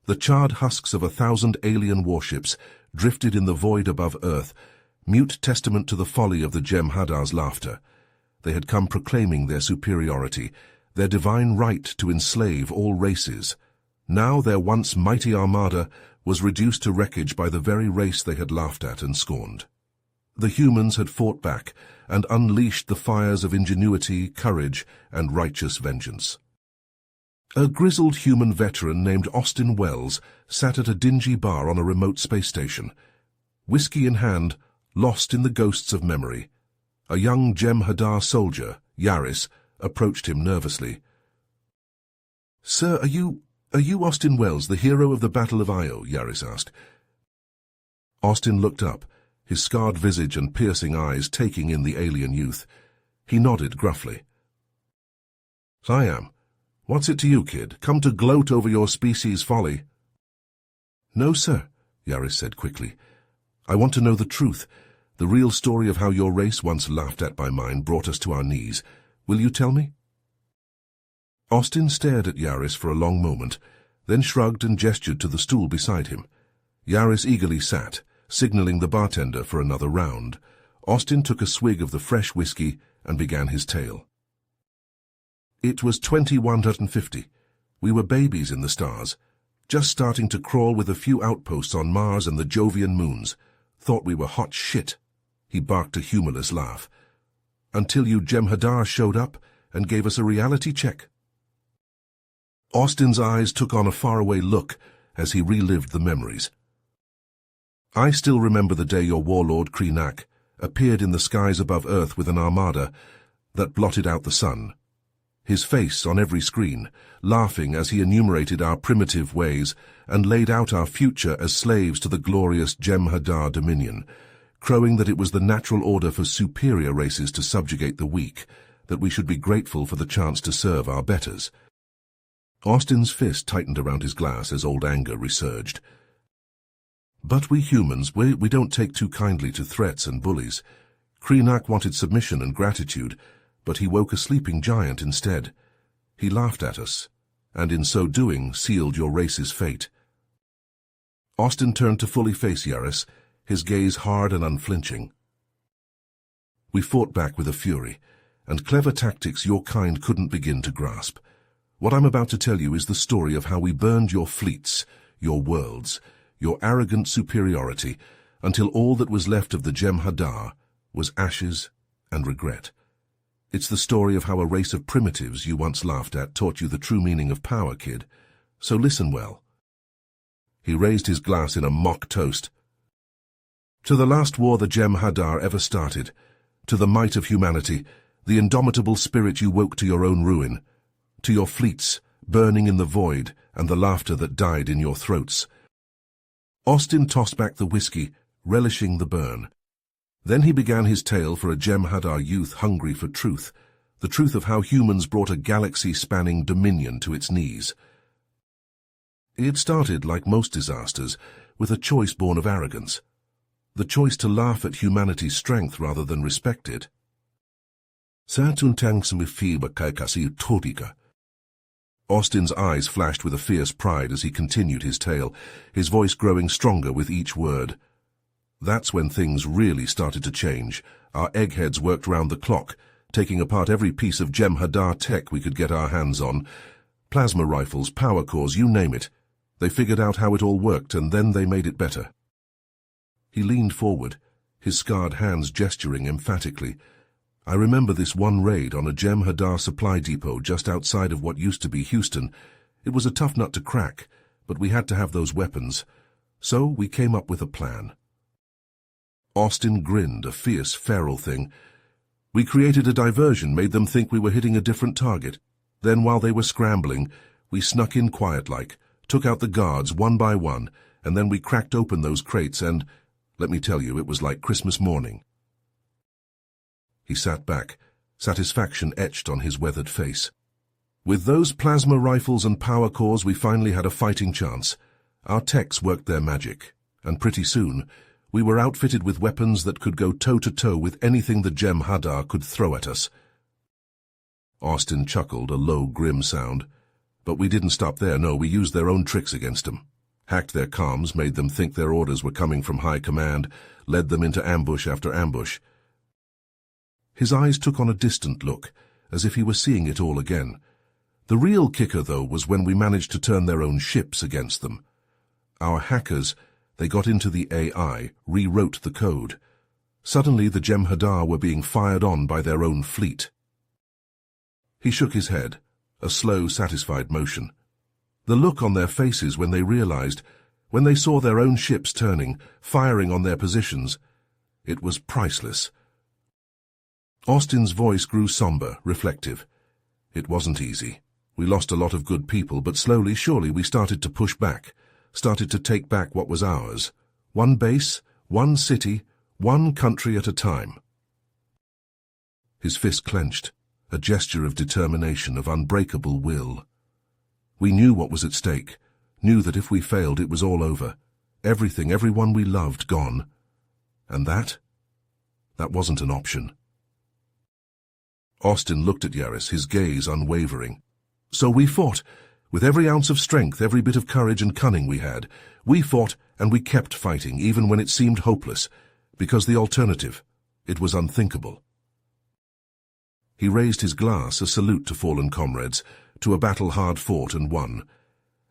The charred husks of 1,000 alien warships drifted in the void above Earth, mute testament to the folly of the Jem'Hadar's laughter. They had come proclaiming their superiority, their divine right to enslave all races. Now their once mighty armada was reduced to wreckage by the very race they had laughed at and scorned. The humans had fought back and unleashed the fires of ingenuity, courage, and righteous vengeance. A grizzled human veteran named Austin Wells sat at a dingy bar on a remote space station. Whiskey in hand, lost in the ghosts of memory. A young Jem'Hadar soldier, Yaris, approached him nervously. "Sir, are you Austin Wells, the hero of the Battle of Io?" Yaris asked. Austin looked up, his scarred visage and piercing eyes taking in the alien youth. He nodded gruffly. "I am. What's it to you, kid? Come to gloat over your species' folly?" "No, sir," Yaris said quickly. "I want to know the truth, the real story of how your race, once laughed at by mine, brought us to our knees. Will you tell me?" Austin stared at Yaris for a long moment, then shrugged and gestured to the stool beside him. Yaris eagerly sat, signaling the bartender for another round. Austin took a swig of the fresh whiskey and began his tale. "It was 2150. We were babies in the stars, just starting to crawl with a few outposts on Mars and the Jovian moons. Thought we were hot shit." He barked a humorless laugh. "Until you Jem'Hadar showed up and gave us a reality check." Austin's eyes took on a faraway look as he relived the memories. "I still remember the day your warlord, Kreenak, appeared in the skies above Earth with an armada that blotted out the sun. His face on every screen, laughing as he enumerated our primitive ways and laid out our future as slaves to the glorious Jem'Hadar dominion, crowing that it was the natural order for superior races to subjugate the weak, that we should be grateful for the chance to serve our betters." Austin's fist tightened around his glass as old anger resurged. "But we humans, we don't take too kindly to threats and bullies. Kreenak wanted submission and gratitude, but he woke a sleeping giant instead. He laughed at us, and in so doing sealed your race's fate." Austin turned to fully face Yaris, his gaze hard and unflinching. "We fought back with a fury, and clever tactics your kind couldn't begin to grasp. What I'm about to tell you is the story of how we burned your fleets, your worlds, your arrogant superiority, until all that was left of the Jem'Hadar was ashes and regret. It's the story of how a race of primitives you once laughed at taught you the true meaning of power, kid. So listen well." He raised his glass in a mock toast. "To the last war the Jem'Hadar ever started, to the might of humanity, the indomitable spirit you woke to your own ruin, to your fleets burning in the void and the laughter that died in your throats." Austin tossed back the whiskey, relishing the burn. Then he began his tale for a Jem'Hadar youth hungry for truth, the truth of how humans brought a galaxy-spanning dominion to its knees. It started, like most disasters, with a choice born of arrogance, the choice to laugh at humanity's strength rather than respect it. Austin's eyes flashed with a fierce pride as he continued his tale, his voice growing stronger with each word. "That's when things really started to change. Our eggheads worked round the clock, taking apart every piece of Jem'Hadar tech we could get our hands on. Plasma rifles, power cores, you name it. They figured out how it all worked, and then they made it better." He leaned forward, his scarred hands gesturing emphatically. "I remember this one raid on a Jem'Hadar supply depot just outside of what used to be Houston. It was a tough nut to crack, but we had to have those weapons. So we came up with a plan." Austin grinned, a fierce, feral thing. "We created a diversion, made them think we were hitting a different target. Then, while they were scrambling, we snuck in quiet-like, took out the guards one by one, and then we cracked open those crates and, let me tell you, it was like Christmas morning." He sat back, satisfaction etched on his weathered face. "With those plasma rifles and power cores, we finally had a fighting chance. Our techs worked their magic, and pretty soon, we were outfitted with weapons that could go toe-to-toe with anything the Jem'Hadar could throw at us." Austin chuckled, a low, grim sound. "But we didn't stop there, no, we used their own tricks against them. hacked their comms, made them think their orders were coming from high command, led them into ambush after ambush. His eyes took on a distant look, as if he were seeing it all again. The real kicker, though, was when we managed to turn their own ships against them. Our hackers, they got into the AI, rewrote the code. Suddenly the Jem'Hadar were being fired on by their own fleet. He shook his head, a slow, satisfied motion. The look on their faces when they realized, when they saw their own ships turning, firing on their positions, it was priceless. Austin's voice grew somber, reflective. It wasn't easy. We lost a lot of good people, but slowly, surely, we started to push back, started to take back what was ours. One base, one city, one country at a time. His fist clenched, a gesture of determination, of unbreakable will. We knew what was at stake, knew that if we failed it was all over. Everything, everyone we loved, gone. And that wasn't an option. Austin looked at Yaris, his gaze unwavering. So we fought, with every ounce of strength, every bit of courage and cunning we had. We fought, and we kept fighting, even when it seemed hopeless, because the alternative, it was unthinkable. He raised his glass, a salute to fallen comrades, to a battle hard fought and won.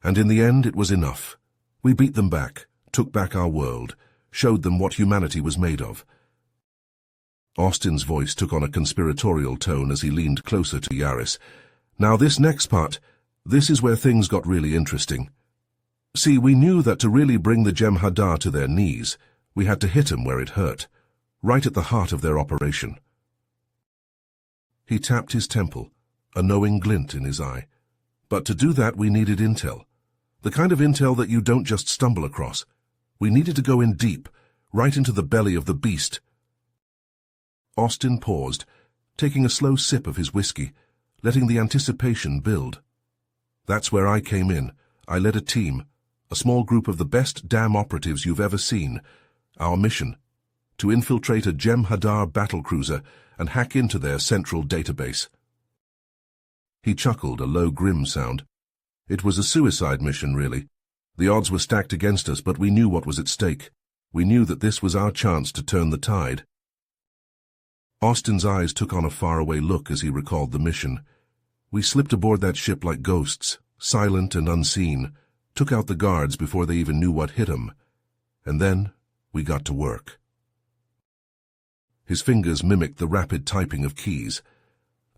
And in the end it was enough. We beat them back, took back our world, showed them what humanity was made of. Austin's voice took on a conspiratorial tone as he leaned closer to Yaris. Now this next part, this is where things got really interesting. See, we knew that to really bring the Jem'Hadar to their knees, we had to hit 'em where it hurt, right at the heart of their operation. He tapped his temple, a knowing glint in his eye. But to do that we needed intel. The kind of intel that you don't just stumble across. We needed to go in deep, right into the belly of the beast. Austin paused, taking a slow sip of his whiskey, letting the anticipation build. That's where I came in. I led a team, a small group of the best damn operatives you've ever seen. Our mission, to infiltrate a Jem'Hadar battlecruiser and hack into their central database. He chuckled, a low, grim sound. It was a suicide mission, really. The odds were stacked against us, but we knew what was at stake. We knew that this was our chance to turn the tide. Austin's eyes took on a faraway look as he recalled the mission. We slipped aboard that ship like ghosts, silent and unseen, took out the guards before they even knew what hit 'em. And then we got to work. His fingers mimicked the rapid typing of keys.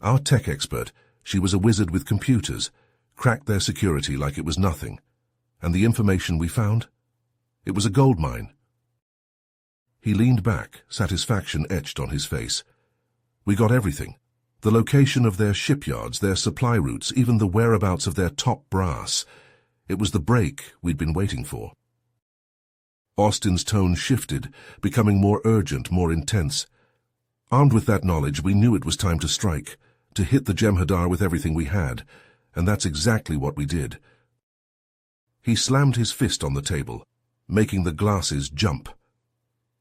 Our tech expert, she was a wizard with computers, cracked their security like it was nothing. And the information we found? It was a goldmine. He leaned back, satisfaction etched on his face. We got everything. The location of their shipyards, their supply routes, even the whereabouts of their top brass. It was the break we'd been waiting for. Austin's tone shifted, becoming more urgent, more intense. Armed with that knowledge, we knew it was time to strike, to hit the Jem'Hadar with everything we had, and that's exactly what we did. He slammed his fist on the table, making the glasses jump.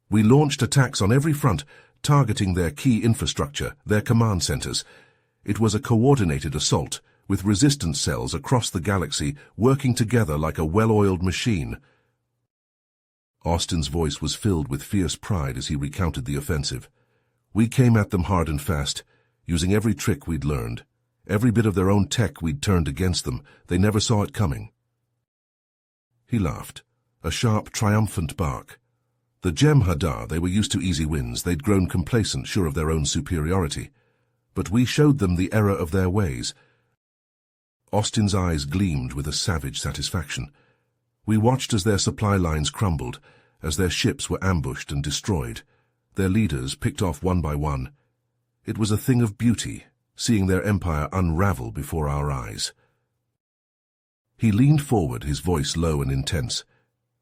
We launched attacks on every front, targeting their key infrastructure, their command centers. It was a coordinated assault, with resistance cells across the galaxy working together like a well-oiled machine. Austin's voice was filled with fierce pride as he recounted the offensive. We came at them hard and fast, using every trick we'd learned. Every bit of their own tech we'd turned against them. They never saw it coming. He laughed, a sharp, triumphant bark. The Jem'Hadar, they were used to easy wins. They'd grown complacent, sure of their own superiority. But we showed them the error of their ways. Austin's eyes gleamed with a savage satisfaction. We watched as their supply lines crumbled, as their ships were ambushed and destroyed, their leaders picked off one by one. It was a thing of beauty, seeing their empire unravel before our eyes. He leaned forward, his voice low and intense.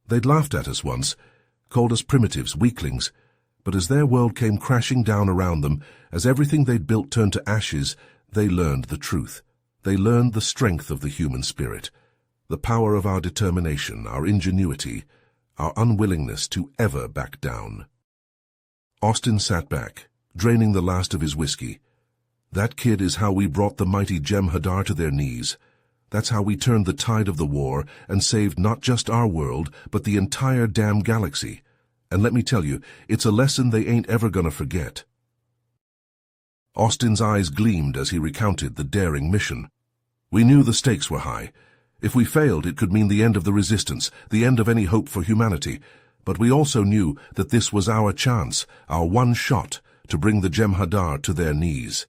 They'd laughed at us once, called us primitives, weaklings, but as their world came crashing down around them, as everything they'd built turned to ashes, they learned the truth. They learned the strength of the human spirit, the power of our determination, our ingenuity, our unwillingness to ever back down. Austin sat back, draining the last of his whiskey. That kid is how we brought the mighty Jem'Hadar to their knees. That's how we turned the tide of the war and saved not just our world, but the entire damn galaxy. And let me tell you, it's a lesson they ain't ever gonna forget. Austin's eyes gleamed as he recounted the daring mission. We knew the stakes were high. If we failed, it could mean the end of the resistance, the end of any hope for humanity. But we also knew that this was our chance, our one shot, to bring the Jem'Hadar to their knees.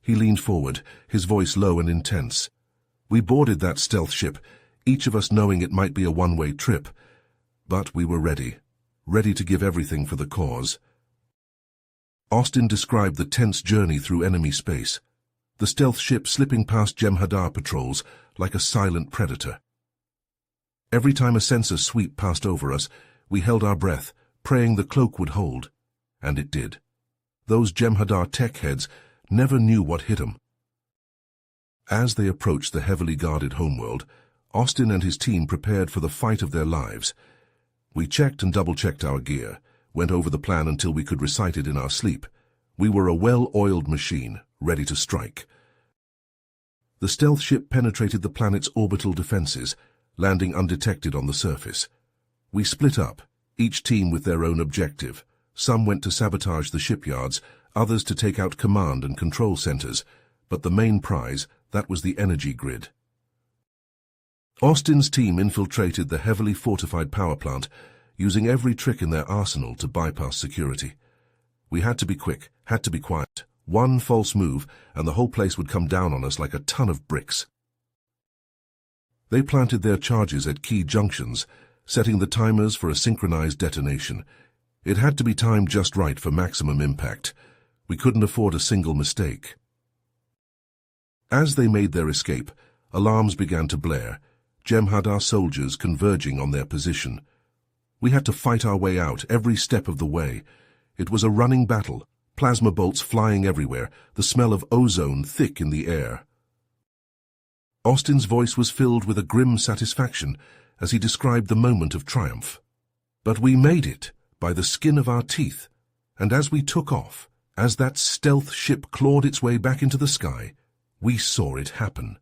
He leaned forward, his voice low and intense. We boarded that stealth ship, each of us knowing it might be a one-way trip. But we were ready to give everything for the cause. Austin described the tense journey through enemy space, the stealth ship slipping past Jem'Hadar patrols like a silent predator. Every time a sensor sweep passed over us, we held our breath, praying the cloak would hold. And it did. Those Jem'Hadar tech heads never knew what hit them. As they approached the heavily guarded homeworld, Austin and his team prepared for the fight of their lives. We checked and double-checked our gear, went over the plan until we could recite it in our sleep. We were a well-oiled machine, ready to strike. The stealth ship penetrated the planet's orbital defenses, landing undetected on the surface. We split up, each team with their own objective. Some went to sabotage the shipyards, others to take out command and control centers, but the main prize, that was the energy grid. Austin's team infiltrated the heavily fortified power plant, using every trick in their arsenal to bypass security. We had to be quick, had to be quiet. One false move, and the whole place would come down on us like a ton of bricks. They planted their charges at key junctions, setting the timers for a synchronized detonation. It had to be timed just right for maximum impact. We couldn't afford a single mistake. As they made their escape, alarms began to blare, Jem'Hadar soldiers converging on their position. We had to fight our way out every step of the way. It was a running battle, plasma bolts flying everywhere, the smell of ozone thick in the air. Austin's voice was filled with a grim satisfaction as he described the moment of triumph. But we made it, by the skin of our teeth, and as we took off, as that stealth ship clawed its way back into the sky, we saw it happen.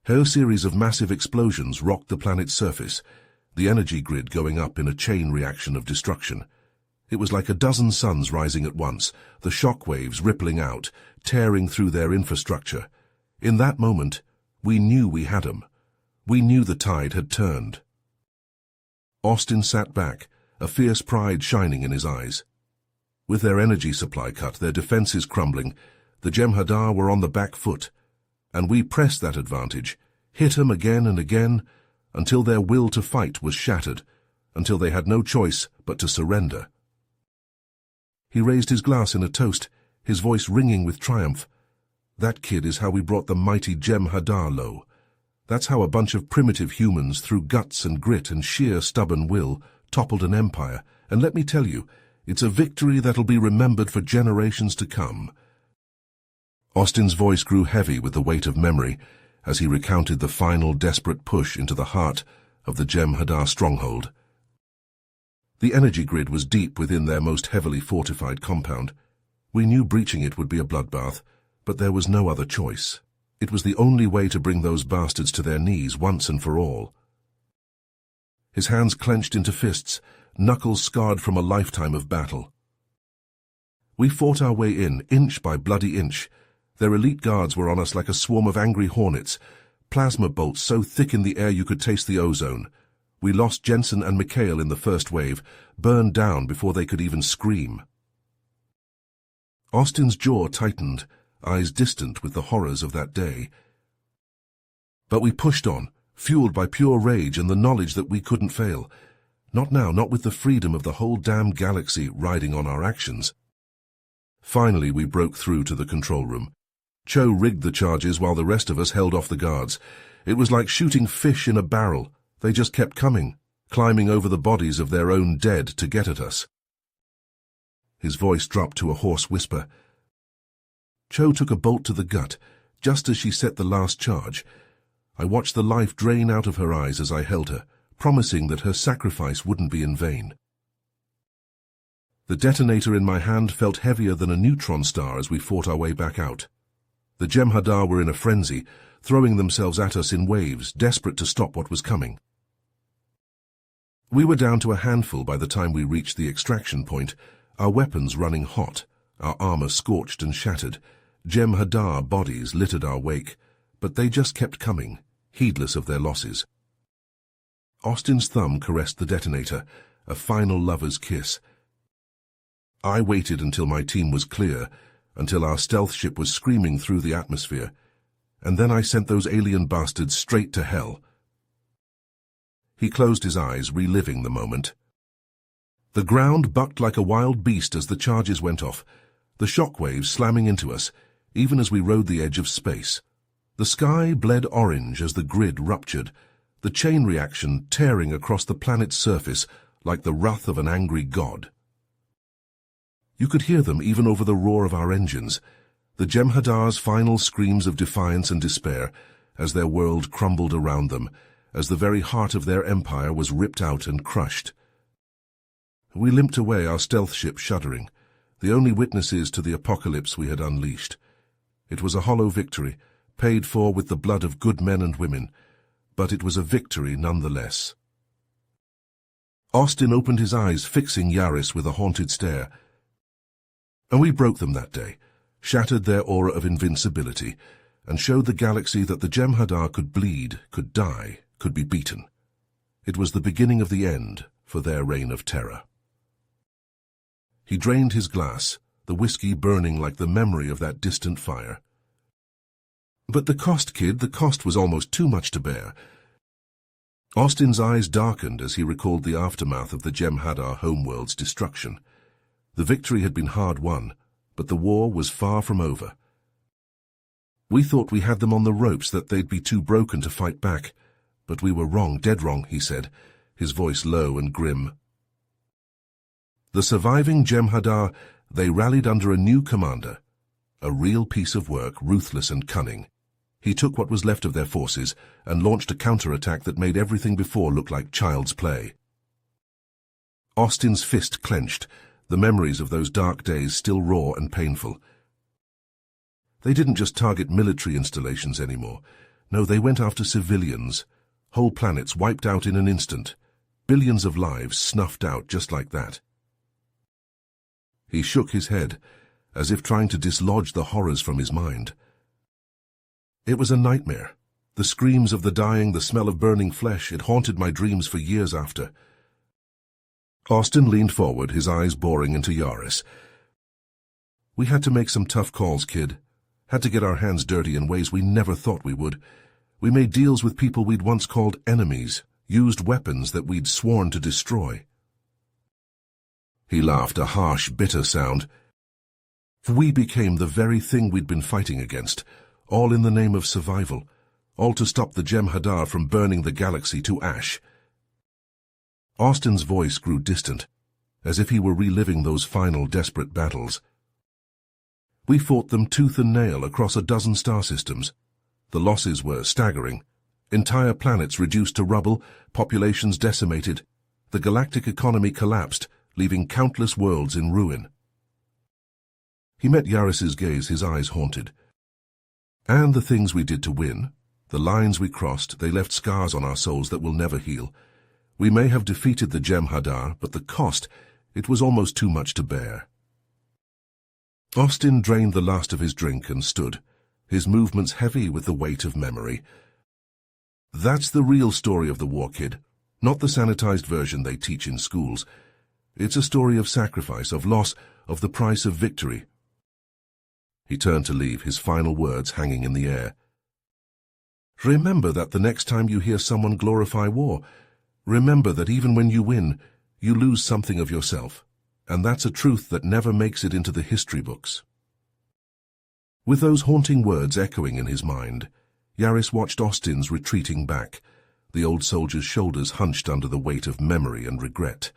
A series of massive explosions rocked the planet's surface, the energy grid going up in a chain reaction of destruction. It was like a dozen suns rising at once, the shock waves rippling out, tearing through their infrastructure. In that moment, we knew we had 'em. We knew the tide had turned. Austin sat back, a fierce pride shining in his eyes. With their energy supply cut, their defenses crumbling, the Jem'Hadar were on the back foot, and we pressed that advantage, hit 'em again and again, until their will to fight was shattered, until they had no choice but to surrender. He raised his glass in a toast, his voice ringing with triumph. That kid is how we brought the mighty Jem'Hadar low. That's how a bunch of primitive humans, through guts and grit and sheer stubborn will, toppled an empire, and let me tell you, it's a victory that'll be remembered for generations to come. Austin's voice grew heavy with the weight of memory as he recounted the final desperate push into the heart of the Jem'Hadar stronghold. The energy grid was deep within their most heavily fortified compound. We knew breaching it would be a bloodbath, but there was no other choice. It was the only way to bring those bastards to their knees once and for all. His hands clenched into fists, knuckles scarred from a lifetime of battle. We fought our way in, inch by bloody inch. Their elite guards were on us like a swarm of angry hornets, plasma bolts so thick in the air you could taste the ozone. We lost Jensen and Mikhail in the first wave, burned down before they could even scream. Austin's jaw tightened, eyes distant with the horrors of that day. But we pushed on, fueled by pure rage and the knowledge that we couldn't fail. Not now, not with the freedom of the whole damn galaxy riding on our actions. Finally, we broke through to the control room. Cho rigged the charges while the rest of us held off the guards. It was like shooting fish in a barrel. They just kept coming, climbing over the bodies of their own dead to get at us. His voice dropped to a hoarse whisper. Cho took a bolt to the gut, just as she set the last charge. I watched the life drain out of her eyes as I held her, promising that her sacrifice wouldn't be in vain. The detonator in my hand felt heavier than a neutron star as we fought our way back out. The Jem'Hadar were in a frenzy, throwing themselves at us in waves, desperate to stop what was coming. We were down to a handful by the time we reached the extraction point, our weapons running hot, our armor scorched and shattered. Jem'Hadar bodies littered our wake, but they just kept coming, heedless of their losses. Austin's thumb caressed the detonator, a final lover's kiss. I waited until my team was clear, until our stealth ship was screaming through the atmosphere, and then I sent those alien bastards straight to hell. He closed his eyes, reliving the moment. The ground bucked like a wild beast as the charges went off, the shockwaves slamming into us, even as we rode the edge of space. The sky bled orange as the grid ruptured, the chain reaction tearing across the planet's surface like the wrath of an angry god. You could hear them even over the roar of our engines, the Jem'Hadar's final screams of defiance and despair as their world crumbled around them, as the very heart of their empire was ripped out and crushed. We limped away, our stealth ship shuddering, the only witnesses to the apocalypse we had unleashed. It was a hollow victory, paid for with the blood of good men and women, but it was a victory nonetheless. Austin opened his eyes, fixing Yaris with a haunted stare. And we broke them that day, shattered their aura of invincibility, and showed the galaxy that the Jem'Hadar could bleed, could die, could be beaten. It was the beginning of the end for their reign of terror. He drained his glass, the whiskey burning like the memory of that distant fire. But the cost, kid, the cost was almost too much to bear. Austin's eyes darkened as he recalled the aftermath of the Jem'Hadar homeworld's destruction. The victory had been hard won, but the war was far from over. We thought we had them on the ropes, that they'd be too broken to fight back. But we were wrong, dead wrong, he said, his voice low and grim. The surviving Jem'Hadar, they rallied under a new commander. A real piece of work, ruthless and cunning. He took what was left of their forces and launched a counterattack that made everything before look like child's play. Austin's fist clenched, the memories of those dark days still raw and painful. They didn't just target military installations anymore. No, they went after civilians. Whole planets wiped out in an instant. Billions of lives snuffed out just like that. He shook his head, as if trying to dislodge the horrors from his mind. It was a nightmare. The screams of the dying, the smell of burning flesh, it haunted my dreams for years after. Austin leaned forward, his eyes boring into Yaris. We had to make some tough calls, kid. Had to get our hands dirty in ways we never thought we would. We made deals with people we'd once called enemies, used weapons that we'd sworn to destroy. He laughed, a harsh, bitter sound. We became the very thing we'd been fighting against, all in the name of survival, all to stop the Jem'Hadar from burning the galaxy to ash. Austin's voice grew distant, as if he were reliving those final desperate battles. We fought them tooth and nail across a dozen star systems. The losses were staggering. Entire planets reduced to rubble, populations decimated. The galactic economy collapsed, leaving countless worlds in ruin. He met Yaris's gaze, his eyes haunted. And the things we did to win, the lines we crossed, they left scars on our souls that will never heal. We may have defeated the Jem'Hadar, but the cost, it was almost too much to bear. Austin drained the last of his drink and stood, his movements heavy with the weight of memory. That's the real story of the war, kid, not the sanitized version they teach in schools. It's a story of sacrifice, of loss, of the price of victory. He turned to leave, his final words hanging in the air. Remember that the next time you hear someone glorify war, remember that even when you win, you lose something of yourself, and that's a truth that never makes it into the history books. With those haunting words echoing in his mind, Yaris watched Austin's retreating back, the old soldier's shoulders hunched under the weight of memory and regret.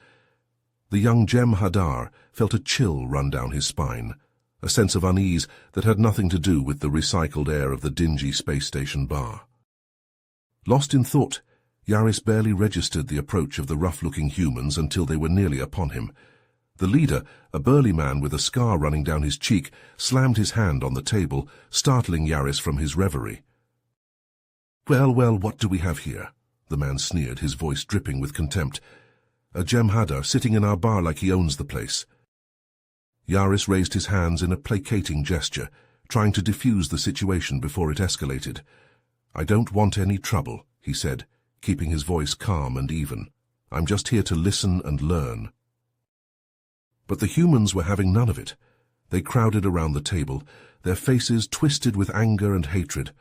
The young Jem'Hadar felt a chill run down his spine, a sense of unease that had nothing to do with the recycled air of the dingy space station bar. Lost in thought, Yaris barely registered the approach of the rough-looking humans until they were nearly upon him. The leader, a burly man with a scar running down his cheek, slammed his hand on the table, startling Yaris from his reverie. "Well, well, what do we have here?" The man sneered, his voice dripping with contempt. "A Jem'Hadar sitting in our bar like he owns the place." Yaris raised his hands in a placating gesture, trying to defuse the situation before it escalated. "I don't want any trouble," he said, keeping his voice calm and even. "I'm just here to listen and learn." But the humans were having none of it. They crowded around the table, their faces twisted with anger and hatred.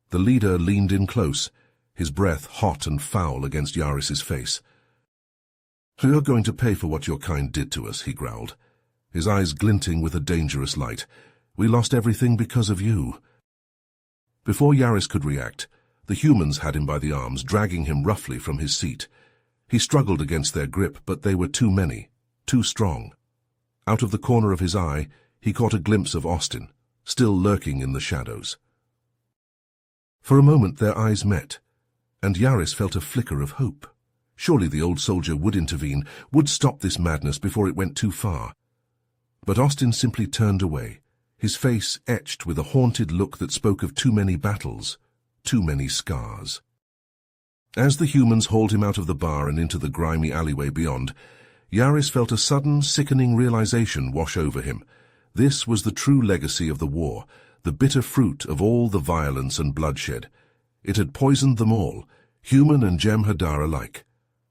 The leader leaned in close, his breath hot and foul against Yaris's face. "You're going to pay for what your kind did to us," he growled, his eyes glinting with a dangerous light. "We lost everything because of you." Before Yaris could react, the humans had him by the arms, dragging him roughly from his seat. He struggled against their grip, but they were too many, too strong. Out of the corner of his eye, he caught a glimpse of Austin, still lurking in the shadows. For a moment their eyes met, and Yaris felt a flicker of hope. Surely the old soldier would intervene, would stop this madness before it went too far. But Austin simply turned away, his face etched with a haunted look that spoke of too many battles, too many scars. As the humans hauled him out of the bar and into the grimy alleyway beyond, Yaris felt a sudden, sickening realization wash over him. This was the true legacy of the war, the bitter fruit of all the violence and bloodshed. It had poisoned them all, human and Jem'Hadar alike,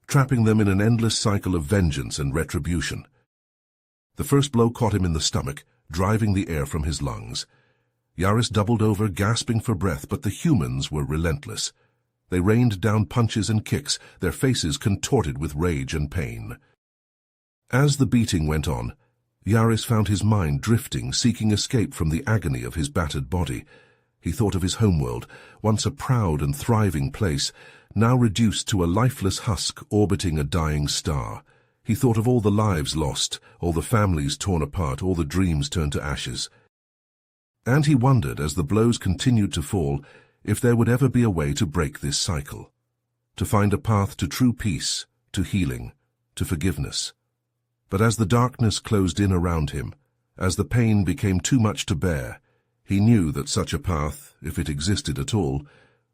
trapping them in an endless cycle of vengeance and retribution. The first blow caught him in the stomach, driving the air from his lungs. Yaris doubled over, gasping for breath, but the humans were relentless. They rained down punches and kicks, their faces contorted with rage and pain. As the beating went on, Yaris found his mind drifting, seeking escape from the agony of his battered body. He thought of his homeworld, once a proud and thriving place, now reduced to a lifeless husk orbiting a dying star. He thought of all the lives lost, all the families torn apart, all the dreams turned to ashes. And he wondered, as the blows continued to fall, if there would ever be a way to break this cycle, to find a path to true peace, to healing, to forgiveness. But as the darkness closed in around him, as the pain became too much to bear, he knew that such a path, if it existed at all,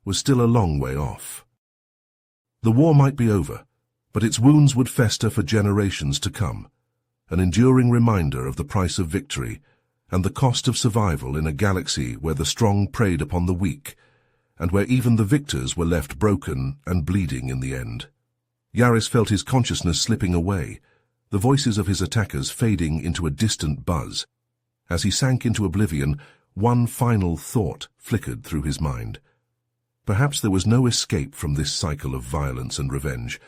was still a long way off. The war might be over, but its wounds would fester for generations to come, an enduring reminder of the price of victory and the cost of survival in a galaxy where the strong preyed upon the weak, and where even the victors were left broken and bleeding in the end. Yaris felt his consciousness slipping away, the voices of his attackers fading into a distant buzz. As he sank into oblivion, one final thought flickered through his mind. Perhaps there was no escape from this cycle of violence and revenge.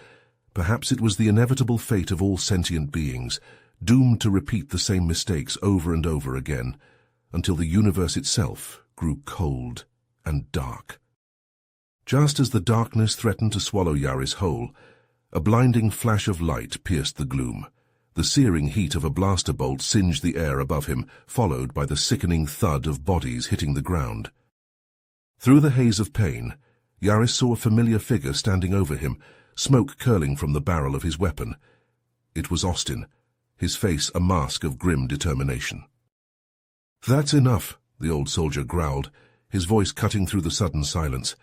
Perhaps it was the inevitable fate of all sentient beings, doomed to repeat the same mistakes over and over again, until the universe itself grew cold and dark. Just as the darkness threatened to swallow Yaris whole, a blinding flash of light pierced the gloom. The searing heat of a blaster bolt singed the air above him, followed by the sickening thud of bodies hitting the ground. Through the haze of pain, Yaris saw a familiar figure standing over him, smoke curling from the barrel of his weapon. It was Austin, his face a mask of grim determination. "That's enough," the old soldier growled, his voice cutting through the sudden silence.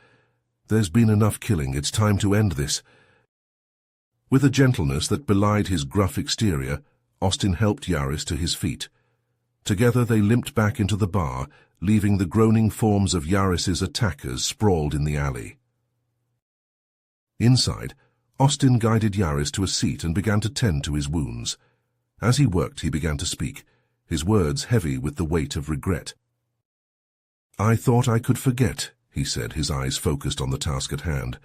"There's been enough killing. It's time to end this." With a gentleness that belied his gruff exterior, Austin helped Yaris to his feet. Together they limped back into the bar, leaving the groaning forms of Yaris's attackers sprawled in the alley. Inside, Austin guided Yaris to a seat and began to tend to his wounds. As he worked, he began to speak, his words heavy with the weight of regret. "I thought I could forget," he said, his eyes focused on the task at hand.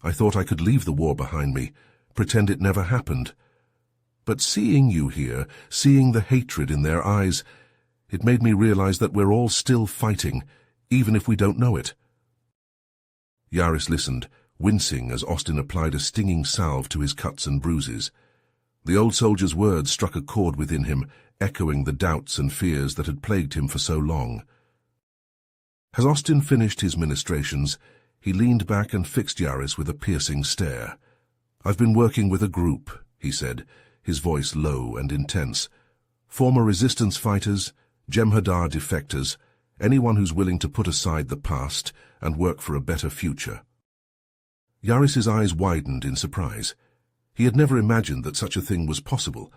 "I thought I could leave the war behind me, pretend it never happened. But seeing you here, seeing the hatred in their eyes, it made me realize that we're all still fighting, even if we don't know it." Yaris listened, wincing as Austin applied a stinging salve to his cuts and bruises. The old soldier's words struck a chord within him, echoing the doubts and fears that had plagued him for so long. As Austin finished his ministrations, he leaned back and fixed Yaris with a piercing stare. "I've been working with a group," he said, his voice low and intense. "Former resistance fighters, Jem'Hadar defectors, anyone who's willing to put aside the past and work for a better future." Yaris's eyes widened in surprise. He had never imagined that such a thing was possible,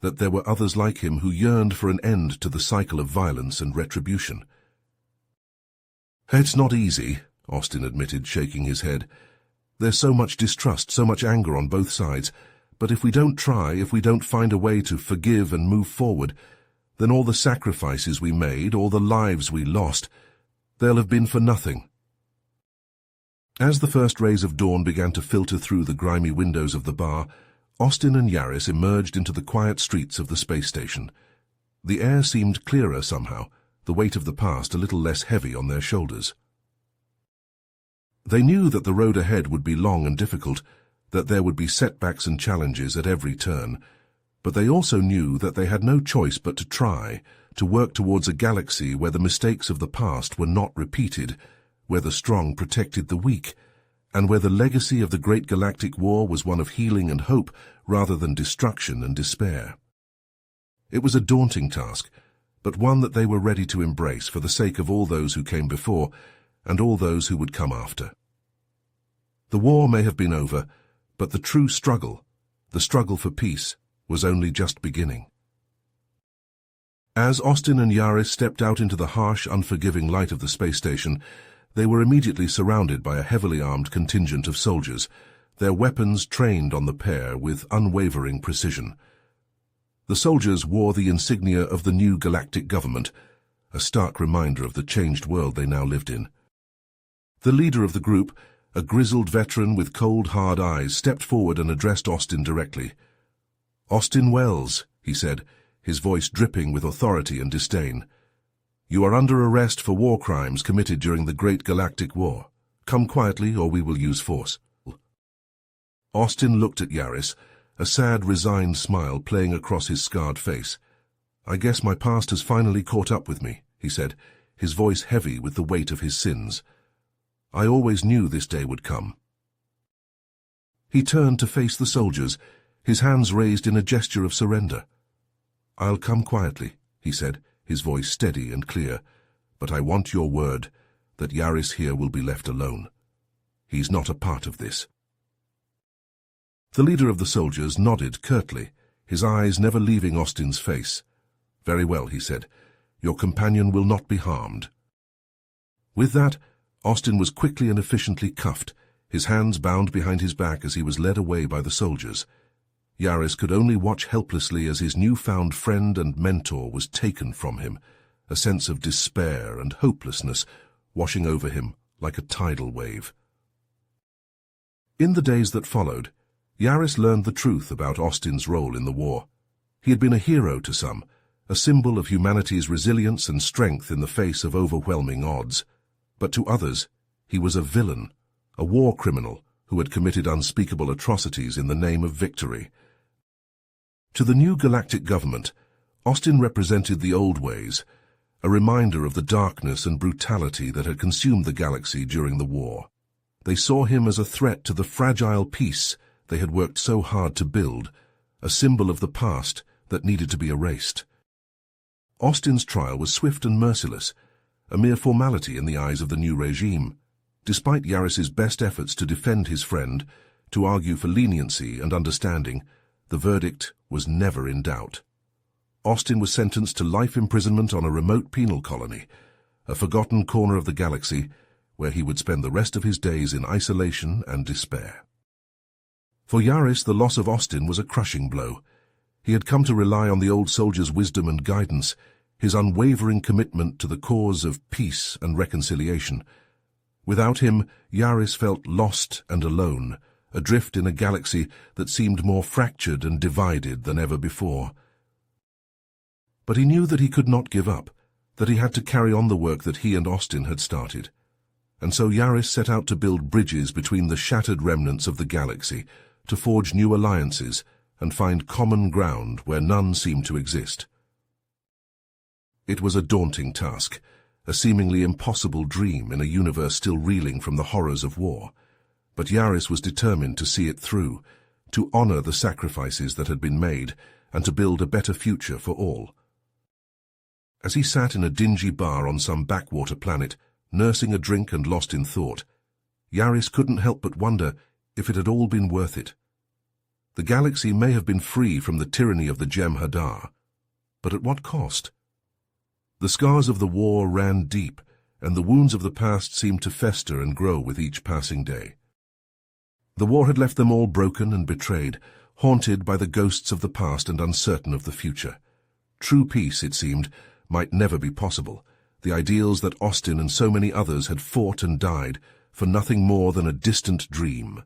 that there were others like him who yearned for an end to the cycle of violence and retribution. "It's not easy," Austin admitted, shaking his head. "There's so much distrust, so much anger on both sides. But if we don't try, if we don't find a way to forgive and move forward, then all the sacrifices we made, all the lives we lost, they'll have been for nothing." As the first rays of dawn began to filter through the grimy windows of the bar, Austin and Yaris emerged into the quiet streets of the space station. The air seemed clearer somehow, the weight of the past a little less heavy on their shoulders. They knew that the road ahead would be long and difficult, that there would be setbacks and challenges at every turn, but they also knew that they had no choice but to try, to work towards a galaxy where the mistakes of the past were not repeated, where the strong protected the weak, and where the legacy of the Great Galactic War was one of healing and hope rather than destruction and despair. It was a daunting task, but one that they were ready to embrace for the sake of all those who came before and all those who would come after. The war may have been over, but the true struggle, the struggle for peace, was only just beginning. As Austin and Yaris stepped out into the harsh, unforgiving light of the space station, they were immediately surrounded by a heavily armed contingent of soldiers, their weapons trained on the pair with unwavering precision. The soldiers wore the insignia of the new galactic government, a stark reminder of the changed world they now lived in. The leader of the group, a grizzled veteran with cold, hard eyes, stepped forward and addressed Austin directly. "Austin Wells," he said, his voice dripping with authority and disdain. "You are under arrest for war crimes committed during the Great Galactic War. Come quietly, or we will use force." Austin looked at Yaris, a sad, resigned smile playing across his scarred face. "I guess my past has finally caught up with me," he said, his voice heavy with the weight of his sins. "I always knew this day would come." He turned to face the soldiers, his hands raised in a gesture of surrender. "I'll come quietly," he said, his voice steady and clear, "but I want your word that Yaris here will be left alone. He's not a part of this." The leader of the soldiers nodded curtly, his eyes never leaving Austin's face. "Very well," he said. "Your companion will not be harmed." With that, Austin was quickly and efficiently cuffed, his hands bound behind his back as he was led away by the soldiers. Yaris could only watch helplessly as his newfound friend and mentor was taken from him, a sense of despair and hopelessness washing over him like a tidal wave. In the days that followed, Yaris learned the truth about Austin's role in the war. He had been a hero to some, a symbol of humanity's resilience and strength in the face of overwhelming odds. But to others, he was a villain, a war criminal who had committed unspeakable atrocities in the name of victory. To the new galactic government, Austin represented the old ways, a reminder of the darkness and brutality that had consumed the galaxy during the war. They saw him as a threat to the fragile peace they had worked so hard to build, a symbol of the past that needed to be erased. Austin's trial was swift and merciless, a mere formality in the eyes of the new regime. Despite Yaris's best efforts to defend his friend, to argue for leniency and understanding, the verdict was never in doubt. Austin was sentenced to life imprisonment on a remote penal colony, a forgotten corner of the galaxy, where he would spend the rest of his days in isolation and despair. For Yaris, the loss of Austin was a crushing blow. He had come to rely on the old soldier's wisdom and guidance, his unwavering commitment to the cause of peace and reconciliation. Without him, Yaris felt lost and alone, adrift in a galaxy that seemed more fractured and divided than ever before. But he knew that he could not give up, that he had to carry on the work that he and Austin had started. And so Yaris set out to build bridges between the shattered remnants of the galaxy, to forge new alliances and find common ground where none seemed to exist. It was a daunting task, a seemingly impossible dream in a universe still reeling from the horrors of war. But Yaris was determined to see it through, to honor the sacrifices that had been made and to build a better future for all. As he sat in a dingy bar on some backwater planet, nursing a drink and lost in thought, Yaris couldn't help but wonder if it had all been worth it. The galaxy may have been free from the tyranny of the Jem'Hadar, but at what cost? The scars of the war ran deep, and the wounds of the past seemed to fester and grow with each passing day. The war had left them all broken and betrayed, haunted by the ghosts of the past and uncertain of the future. True peace, it seemed, might never be possible. The ideals that Austin and so many others had fought and died for nothing more than a distant dream.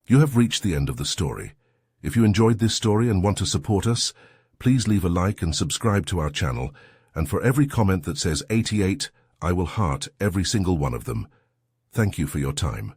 You have reached the end of the story. If you enjoyed this story and want to support us, please leave a like and subscribe to our channel, and for every comment that says 88, I will heart every single one of them. Thank you for your time.